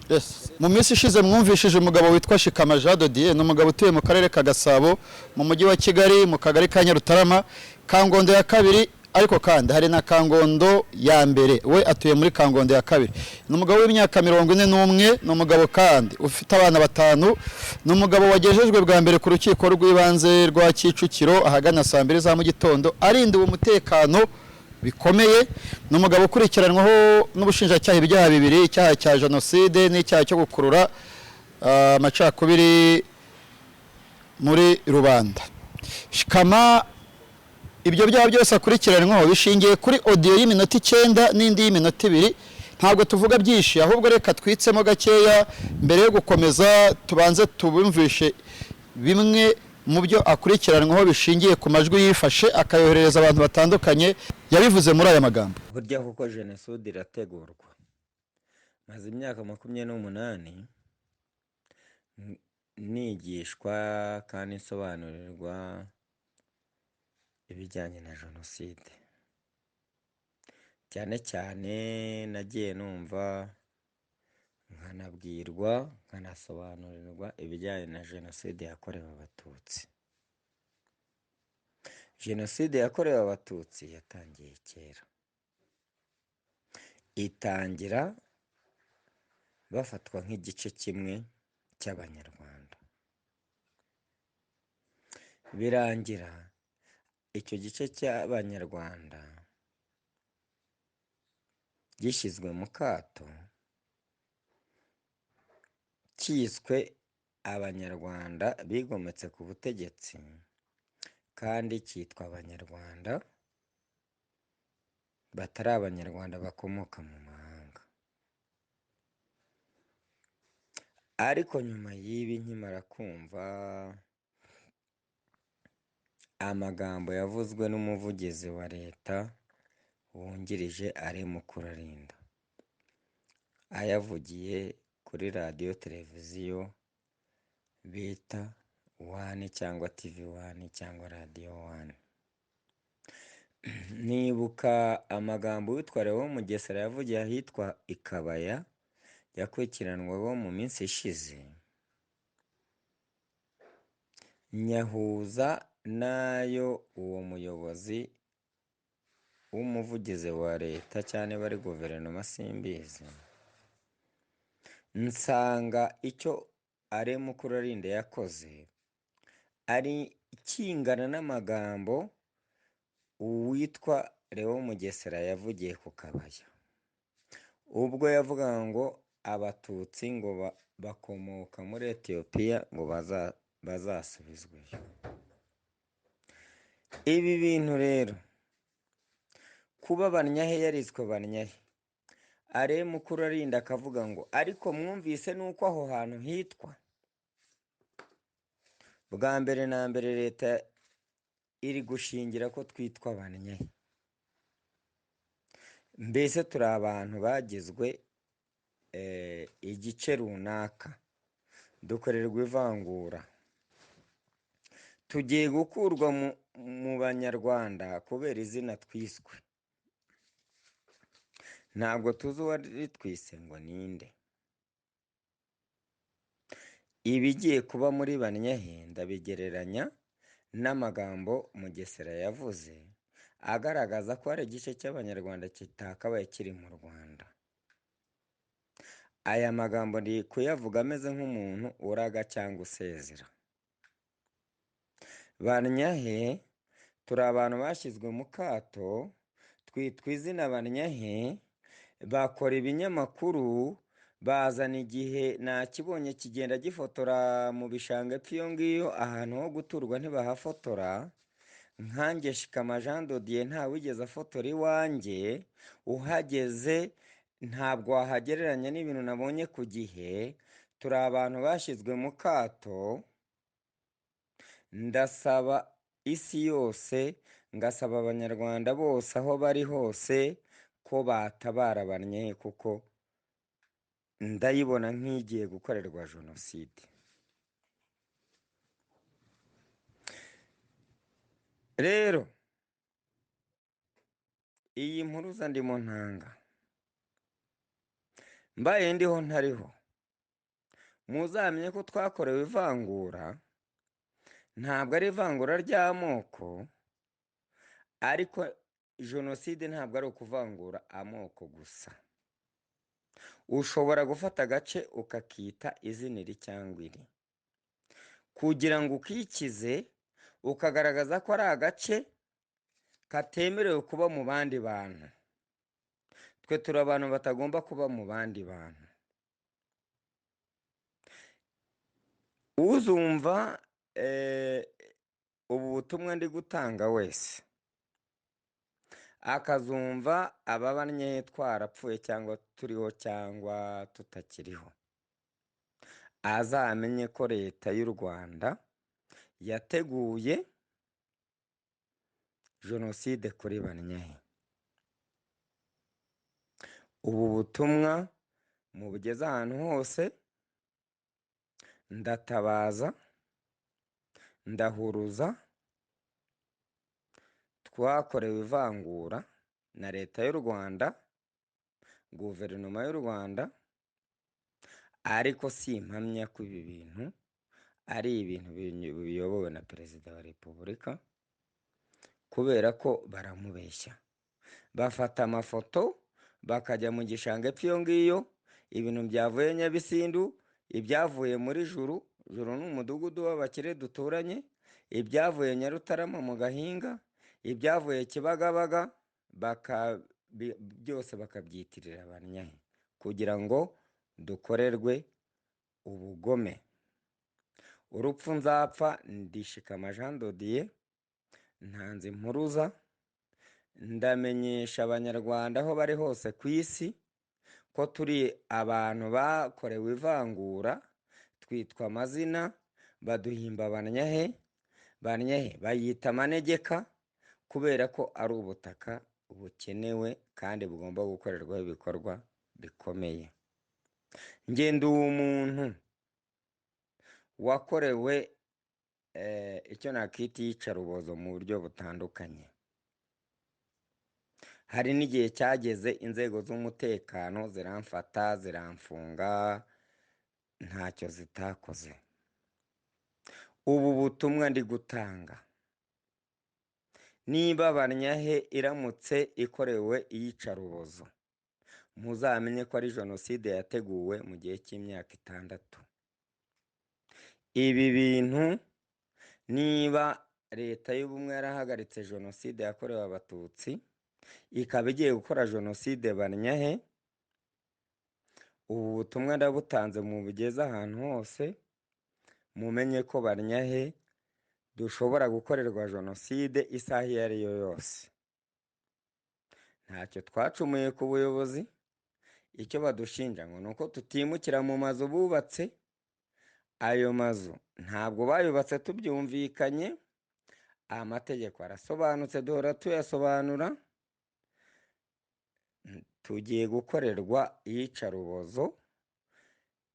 Yes. Mu minsi ishize mwumvishije umugabo witwa Shikama Jean de Dieu, ni umugabo utuye mu karere ka Gasabo mu mujyi wa Kigali mu kagari ka Nyarutarama, Kangondo ya kabiri, ariko kandi hari na Kangondo ya mbere, we atuye muri Kangondo ya kabiri. Ni umugabo w'imyaka 41, ni umugabo kandi ufite abana batanu, ni umugabo wagejejwe bwa mbere ku rukiko rw'ibanze rwa Kicukiro ahagana saa 2 za mu gitondo, arindiwe umutekano bikomeye. Ni umugabo ukurikiranwaho n'ubushinjacyaha ibyaha bibiri, icyaha cya jenoside n'icyaha cyo gukurura amacakubiri muri rubanda. Shikama ibyo byaha byose akurikiranwaho bishingiye kuri audio y'iminota 9 n'indi y'iminota 2. Ntabwo tuvuga byinshi, ahubwo reka twitsemo gakeya mbere yo gukomeza tubanze tubumvishe bimwe mu byo akurikiranwaho bishingiye ku majwi yifashe akayoherereza abantu batandukanye. Yabivuze muri aya magambo: burya kuko jenoside irategurwa, maze imyaka 28 nigishwa kandi nsobanurirwa ibijyanye na jenoside. Cyane cyane nagiye numva nkanabwirwa nkanasobanurirwa ibijyanye na jenoside yakorewe abatutsi. Jenoside yakorewe abatutsi yatangiye kera, itangira bafatwa nk'igice kimwe cy'abanyarwanda, birangira icyo gice cy'abanyarwanda gishyizwe mu kato, cyiswe abanyarwanda bigometse ku butegetsi, kandi cyitwa abanyarwanda batari abanyarwanda bakomoka mu mahanga. Ariko nyuma y'ibi nkimara kumva amagambo yavuzwe n'umuvugizi wa leta wungirije ari Mukurarinda, ayavugiye kuri radiyo televiziyo bita One cyangwa TV1 cyangwa Radio 1, nibuka amagambo witwa Lewo Mugesera yavugiye ahitwa Ikabaya yakurikiranweho mu minsi ishize, nyahuza nayo uwo muyobozi w'umuvugizi wa leta cyane bari guverinoma simbizi, nsanga icyo ari Mukurarinda yakoze ari kingana n'amagambo uwitwa Lewo Mugesera yavugiye ku Kabaya, ubwo yavugaga ngo abatutsi ngo bakomoka muri Ethiopia ngo bazasubizweyo. Ibi bintu rero kuba Banyahe yariswe Banyahe, ari Mukurarinda akavuga ngo ariko mwumvise nuko aho hantu hitwa. Bwa mbere na mbere leta iri gushingira ko twitwa Banyahe, mbese turi abantu bagizwe igice runaka, dukorerwa ivangura, tugiye gukurwa mu banyarwanda kubera izina twiswe. Ntabwo tuzi uwari twise ngo ninde. Ibigiye kuba muri Banyahe ndabigereranya n'amagambo Mugesera yavuze agaragaza ko ari igice cy'abanyarwanda kitakabaye kiri mu Rwanda. Aya magambo ndi kuyavuga ameze nk'umuntu uraga cyangwa usezera. Banyahe turi abantu bashyizwe mu kato, twitwa izina Banyahe, bakora ibinyamakuru, bazana Igihe nakibonye kigenda gifotora mu bishanga epfo ngiyo, ahantu ho guturwa ntibahafotora. Nkanjye Shikama Jean de Dieu ntawigeze afotora iwanjye, uhageze ntabwo wahagereranya n'ibintu nabonye ku Gihe. Turi abantu bashyizwe mu kato. Ndasaba isi yose, ngasaba abanyarwanda bose aho bari hose ko batabara Banyahe, kuko ndayibona nk'igiye gukorerwa jenoside. Rero iyi mpuruza ndimo ntanga, mbaye ndiho ntariho, muzamenye ko twakorewe ivangura, ntabwo ari ivangura ry'amoko, ariko jenoside ntabwo ari ukuvangura amoko gusa. Ushobora gufata agace ukakita izina iri cyangwa iri, kugira ngo ukikize, ukagaragaza ko ari agace katemerewe kuba mu bandi bantu. Twe turi abantu batagomba kuba mu bandi bantu. Uzumva ubu butumwa ndi gutanga wese, akazumva ababanye twarapfuye cyangwa turiho cyangwa tutakiriho, azamenye ko leta y'u Rwanda yateguye jenoside kuri Banyahe. Ubu butumwa mubugeze ahantu hose, ndatabaza, ndahuruza, twakorewe ivangura na leta y'u Rwanda, guverinoma y'u Rwanda, ariko simpamya ko ibi bintu ari ibintu biyobowe na perezida wa repubulika, kubera ko baramubeshya. Bafata amafoto bakajya mu gishanga epfo iyo ngiyo, ibintu byavuye Nyabisindu, ibyavuye muri Juru, Juru ni umudugudu w'abakire duturanye, ibyavuye Nyarutarama mu Gahinga, ibyavuye Kibagabaga, byose bakabyitirira Banyahe kugira ngo dukorerwe ubugome. Urupfu nzapfa Ndishikama Jean de Dieu, ntanze impuruza, ndamenyesha abanyarwanda aho bari hose ku isi ko turi abantu bakorewe ivangura, twitwa amazina, baduhimba Banyahe. Banyahe bayita manegeka, kubera ko ari ubutaka bukenewe kandi bugomba gukorerwaho ibikorwa bikomeye. Ngenda umuntu wakorewe icyo nakita iyicarubozo mu buryo butandukanye. Hari n'igihe cyageze inzego z'umutekano ziramfata, ziramfunga, ntacyo zitakoze. Ubu butumwa ndi gutanga, niba Banyahe iramutse ikorewe iyicarubozo, muzamenye ko ari jenoside yateguwe mu gihe cy'imyaka 6. Ibi bintu, niba leta y'ubumwe yarahagaritse jenoside yakorewe abatutsi, ikaba igiye gukora jenoside Banyahe, ubu butumwa ndabutanze mu bugeze ahantu hose, mumenye ko Banyahe dushobora gukorerwa jenoside isaha iyo ari yo yose. Ntacyo twacumuye ku buyobozi, icyo badushinja ngo nuko tutimukira mu mazu bubatse. Ayo mazu ntabwo bayubatse tubyumvikanye, amategeko arasobanutse, duhora tuyasobanura. Tugiye gukorerwa iyicarubozo.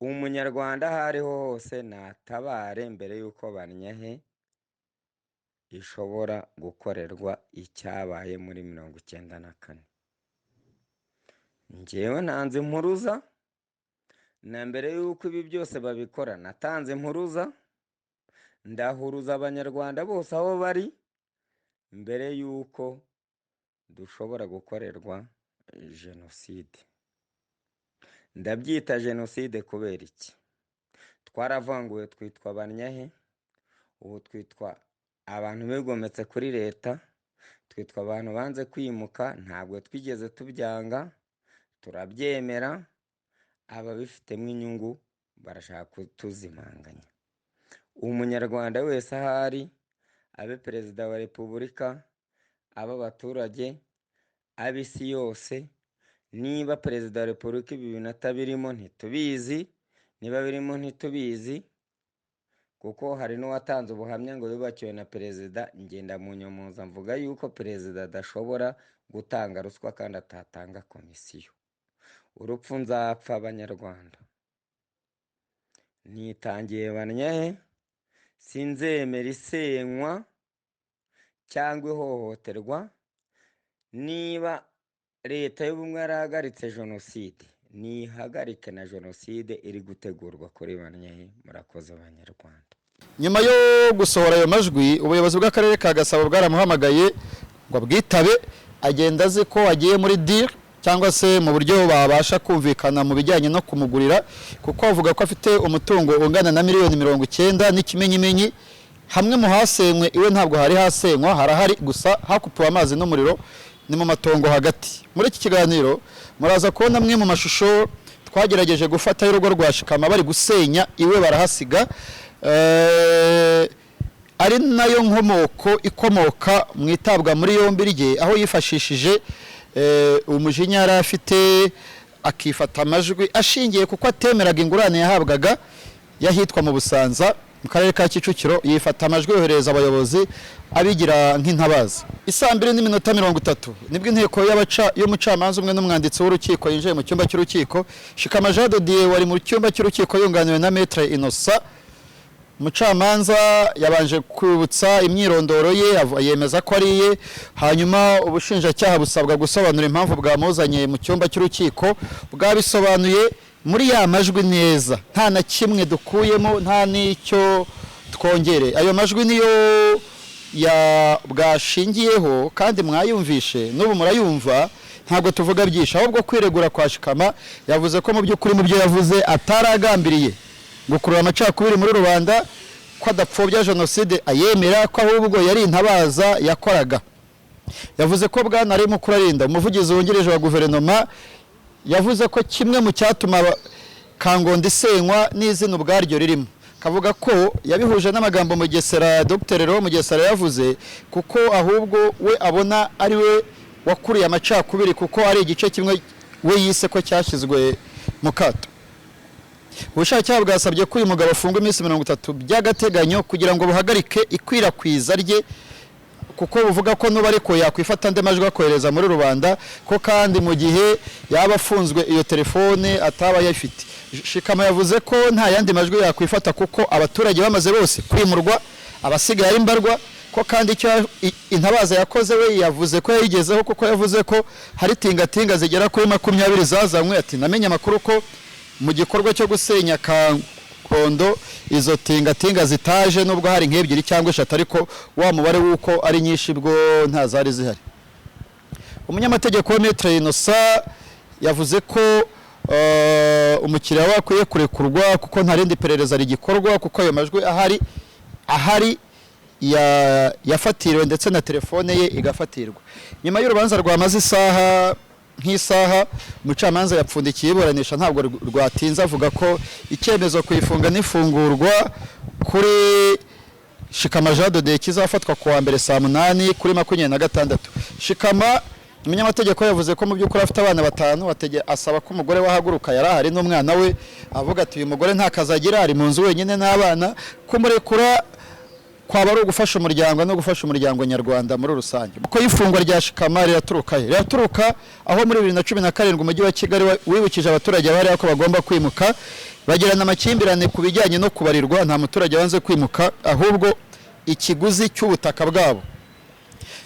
Umunyarwanda aho ariho hose natabare mbere y'uko Banyahe ishobora gukorerwa icyabaye muri 1994. Njyewe ntanze impuruza, na mbere y'uko ibi byose babikora natanze impuruza, ndahuruza abanyarwanda bose aho bari, mbere y'uko dushobora gukorerwa jenoside. Ndabyita jenoside kubera iki? Twaravanguwe, twitwa Banyahe, ubu twitwa abantu bigometse kuri leta, twitwa abantu banze kwimuka. Ntabwo twigeze tubyanga, turabyemera. Ababifitemo inyungu barashaka kutuzimanganya. Umunyarwanda wese ahari, abe perezida wa repubulika, ab'abaturage, ab'isi yose, niba perezida wa repubulika ibi bintu atabirimo ntitubizi, niba birimo ntitubizi, kuko hari n'uwatanze ubuhamya ngo yubakiwe na perezida. Ngenda mu nyomoza mvuga yuko perezida adashobora gutanga ruswa kandi atatanga komisiyo. Urupfu nzapfa abanyarwanda, nitangiye Banyahe, sinzemera isenywa cyangwa ihohoterwa. Niba leta y'ubumwe yarahagaritse jenoside, nihagarike na jenoside iri gutegurwa kuri Banyahe. Murakoze Abanyarwanda. Nyuma yo gusohora ayo majwi, ubuyobozi bw'akarere ka Gasabo bwaramuhamagaye ngo abwitabe, agenda azi ko agiye muri deal cyangwa se mu buryo babasha kumvikana mu bijyanye no kumugurira, kuko avuga ko afite umutungo ungana na miliyoni 90 n'ikimenyimenyi. Hamwe mu hasenywe iwe ntabwo hari hasenywa, harahari gusa hakupuwe amazi n'umuriro, ni mu matongo hagati. Muri iki kiganiro muraza kubona amwe mu mashusho twagerageje gufata y'urugo rwa Shikama bari gusenya iwe barahasiga, ari nayo nkomoko ikomoka mu itabwa muri yombi rye, aho yifashishije umujinya yari afite akifata amajwi ashingiye kuko atemeraga ingurane yahabwaga yahitwa mu Busanza mu karere ka Kicukiro. Yifata amajwi yohereza abayobozi abigira nk'intabaza. 2:30 nibwo inteko y'umucamanza umwe n'umwanditsi w'urukiko yinjiye mu cyumba cy'urukiko. Shikama Jean de Dieu wari mu cyumba cy'urukiko yunganiwe na Maître Innocent. Umucamanza yabanje kwibutsa imyirondoro ye, yemeza ko ari ye. Hanyuma ubushinjacyaha busabwa gusobanura impamvu bwamuzanye mu cyumba cy'urukiko. Bwabisobanuye muri ya majwi neza, nta na kimwe dukuyemo, nta n'icyo twongere. Ayo majwi niyo ya bwashingiyeho kandi mwayumvishe, n'ubu murayumva. Ntabwo tuvuga byinshi, ahubwo kwiregura kwa Shikama yavuze ko mu by'ukuri mu byo yavuze ataragambiriye gukurura amacakubiri muri rubanda, ko adapfobya jenoside ayemera, ko ahubwo yari intabaza yakoraga. Yavuze ko Bwana Alain Mukurarinda, umuvugizi wungirije wa guverinoma, yavuze ko kimwe mu cyatuma Kangondo isenywa n'izina ubwaryo ririmo. Kavuga ko yabihuje n'amagambo Mugesera, Dr. Leo Mugesera yavuze, kuko ahubwo we abona ari we wakuriye amacakubiri, kuko ari igice kimwe we yise ko cyashyizwe mu kato. Ubushakashatsi bwasabye ko uyu mugabo afungwa iminsi 30 by'agateganyo kugira ngo buhagarike ikwirakwiza rye, kuko buvuga ko nuba ariko yakwifata ande majwi akohereza muri rubanda, ko kandi mu gihe yaba afunzwe iyo telefone ataba yafite. Shikama yavuze ko nta yandi majwi yakwifata kuko abaturage bamaze bose kwimurwa, abasigaye ari mbarwa, ko kandi icyo intabaza yakoze we yavuze ko yayigezeho, kuko yavuze ko hari tingatinga zigera kuri 20 zazanywe. Ati namenye amakuru ko mu gikorwa cyo gusenya Kangondo izo tingatinga zitaje, nubwo hari nk'ebyiri cyangwa 3, ariko wa mubare wuko ari nyinshi bwo nta zari zihari. Umunyamategeko Maître Innocent yavuze ko umukiriya wakwiye kurekurwa kuko nta rindi perereza rigikorwa, kuko ayo majwi ahari yafatiriwe ndetse na telefone ye igafatirwa. Nyuma y'urubanza rwamaze nk'isaha, umucamanza yapfundikiye iburanisha, ntabwo rwatinze, avuga ko icyemezo kuyifunga n'ifungurwa kuri Shikama Jean de Dieu kizafatwa ku wa mbere saa 8 kuri 26. Shikama umunyamategeko yavuze ko mu by'ukuri afite abana 5, asaba ko umugore wahaguruka yari ahari n'umwana we, avuga ati uyu mugore nta kazagira, ari mu nzu wenyine n'abana, kumurekura kwaba ari ugufasha umuryango no gufasha umuryango nyarwanda muri rusange. Uko ifungwa rya Shikama riraturuka aho muri 2017 umujyi wa Kigali wibukije abaturage bari ko bagomba kwimuka, bagirana amakimbirane ku bijyanye no kubarirwa. Nta muturage wanze kwimuka, ahubwo ikiguzi cy'ubutaka bwabo.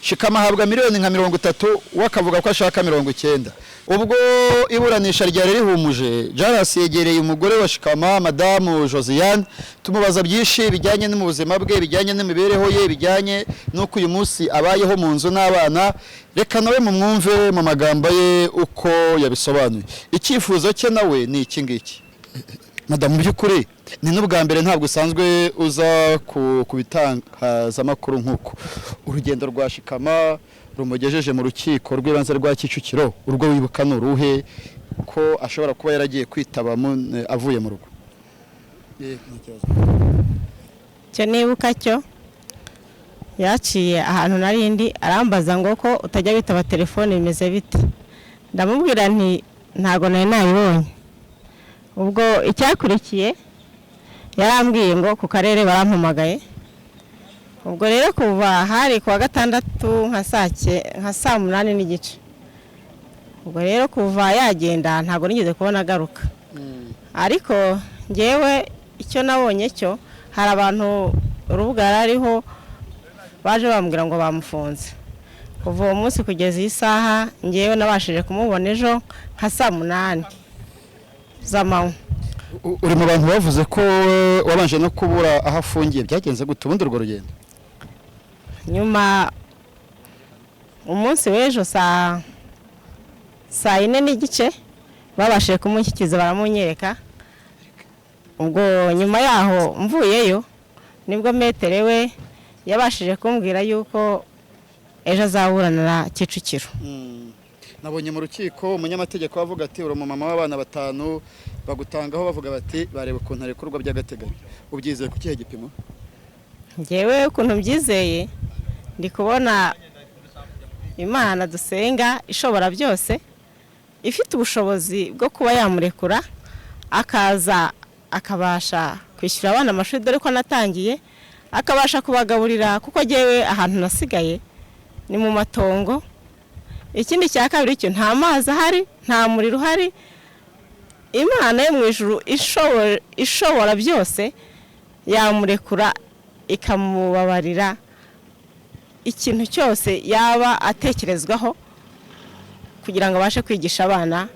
Shikama ahabwa miliyoni nka 30, wakavuga ko ashaka 90. Ubwo iburanisha ryari rihumuje, Jaras yegereye umugore wa Shikama, Madamu Josiane, tumubaza byinshi bijyanye no mu buzima bwe, bijyanye n'imibereho ye, bijyanye nuko uyu munsi abayeho mu nzu n'abana. Reka nawe mumwumve mu magambo ye uko yabisobanuye. Icyifuzo cye nawe ni iki ngiki. Madamu, by'ukuri ni n'ubwa mbere, ntabwo usanzwe uza kubitangaza makuru nk'uko. Urugendo rwa Shikama rumugejeje mu rukiko rw'ibanze rwa Kicukiro, urwo wibuka n'uruhe, ko ashobora kuba yaragiye kwitaba avuye mu rugo? Cyo nibuka cyo yaciye ahantu narindi arambaza ngo ko utajya bitaba telefone bimeze bite. Ndamubwira nti ntago nari nayibonye. Ubwo icyakurikiye yarambwiye ngo ku karere barampamagaye. Ubwo rero kuva hari kuwa 6 nka saa 8 n'igice. Ubwo rero kuva yagenda ntago nigeze kubona agaruka. Ariko ngewe icyo nabonye cyo, hari abantu urubuga rariho baje bambwira ngo bamufunze. Kuva uwo munsi kugeza iyi saha ngewe nabashije kumubona ejo nka saa 8. z'amanywa. uri mu bantu bavuze ko wabanje no kubura aho afungiye, byagenze gute ubundi urwo rugendo? Nyuma umunsi w'ejo saa 4:30 babashije kumushyikiza baramunyereka. Ubwo nyuma yaho mvuyeyo nibwo metere we yabashije kumbwira yuko ejo azaburana na Kicukiro. Nabonye mu rukiko umunyamategeko wavuga ati uri umumama w'abana 5 bagutangaho bavuga bati bareba ukuntu arekurwa by'agateganyo. Ubyizeye ku kihe gipimo? Ngewe ukuntu byizeye ndi kubona Imana dusenga ishobora byose ifite ubushobozi bwo kuba yamurekura akaza akabasha kwishyura abana amashuri, dore ko natangiye akabasha kubagaburira, kuko ngewe ahantu nasigaye ni mu matongo. Ikindi cya kabiri cyo nta mazi ahari, nta muriro uhari. Imana yo mu ijuru ishobora byose yamurekura ikamubabarira ikintu cyose yaba atekerezwaho kugira ngo abashe kwigisha abana,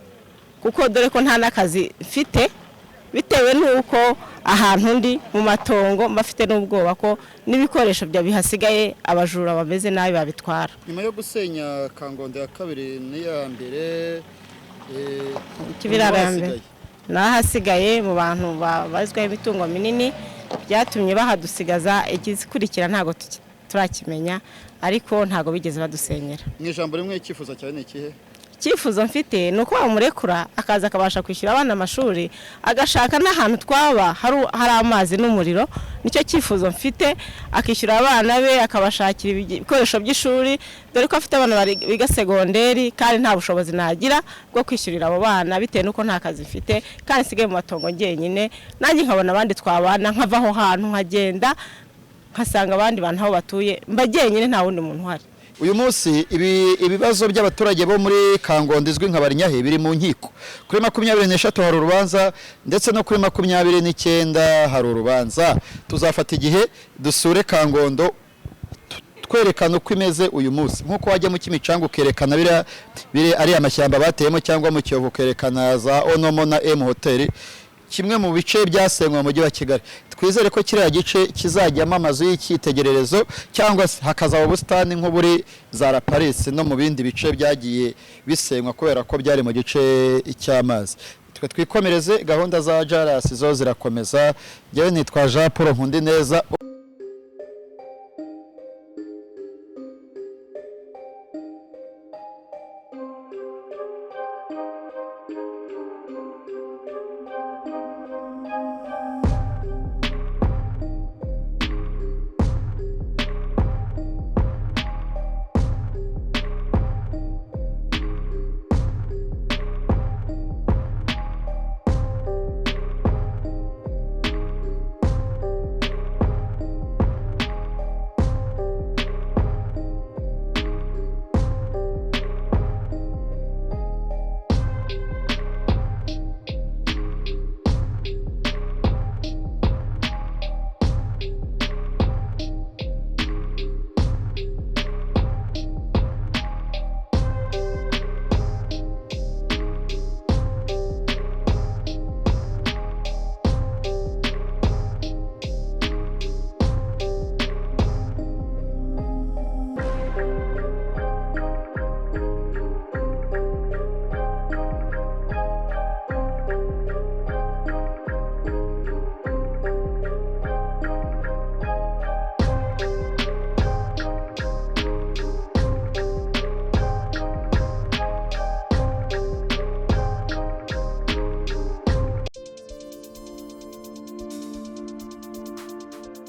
kuko dore ko nta n'akazi mfite bitewe n'uko ahantu ndi mu matongo mbafite n'ubwoba ko n'ibikoresho bya bihasigaye abajura bameze nabi babitwara. Nyuma yo gusenya Kangondo ya 2 n'iya mbere Kibiraro ya mbere nahasigaye mu bantu bazwaho imitungo minini, byatumye bahadusigaza igikurikira ntago turakimenya, ariko ntago bigeze badusenyera. Mu ijambo rimwe icyifuzo cyawe ni ikihe? Icyifuzo mfite nuko bamurekura akaza akabasha kwishyura abana amashuri, agashaka n'ahantu twaba hari amazi n'umuriro. Nicyo cyifuzo mfite, akishyura abana be akabashakira ibikoresho by'ishuri, dore ko afite abana biga segonderi kandi nta bushobozi nagira bwo kwishyurira abo bana bitewe nuko nta kazi mfite kandi nsigaye mu matongo ngenyine. Nanjye nkabona abandi twabana nkava aho hantu nkagenda nkasanga abandi bantu aho batuye mbagenyine nta wundi muntu uhari. Uyu munsi ibibazo by'abaturage bo muri Kangondo izwi nka Barinyahe biri mu nkiko. Kuri 23 hari urubanza ndetse no kuri 29 hari urubanza. Tuzafata igihe dusure Kangondo twerekana uko imeze uyu munsi, nkuko wajya mu Kimicanga ukerekana bire ari amashyamba bateyemo, cyangwa mu Kiyovu ukerekana za Onomo na M Hotel, kimwe mu bice byasenywe mu mujyi wa Kigali. Twizere ko kiriya gice kizajyamo amazu y'icyitegererezo, cyangwa hakazaba ubusitani nk'uburi za La Paris no mu bindi bice byagiye bisenywa kubera ko byari mu gice cy'amazi. Twikomereze gahunda za Jaras zo zirakomeza. Ngewe nitwa Jean Paul Nkundineza.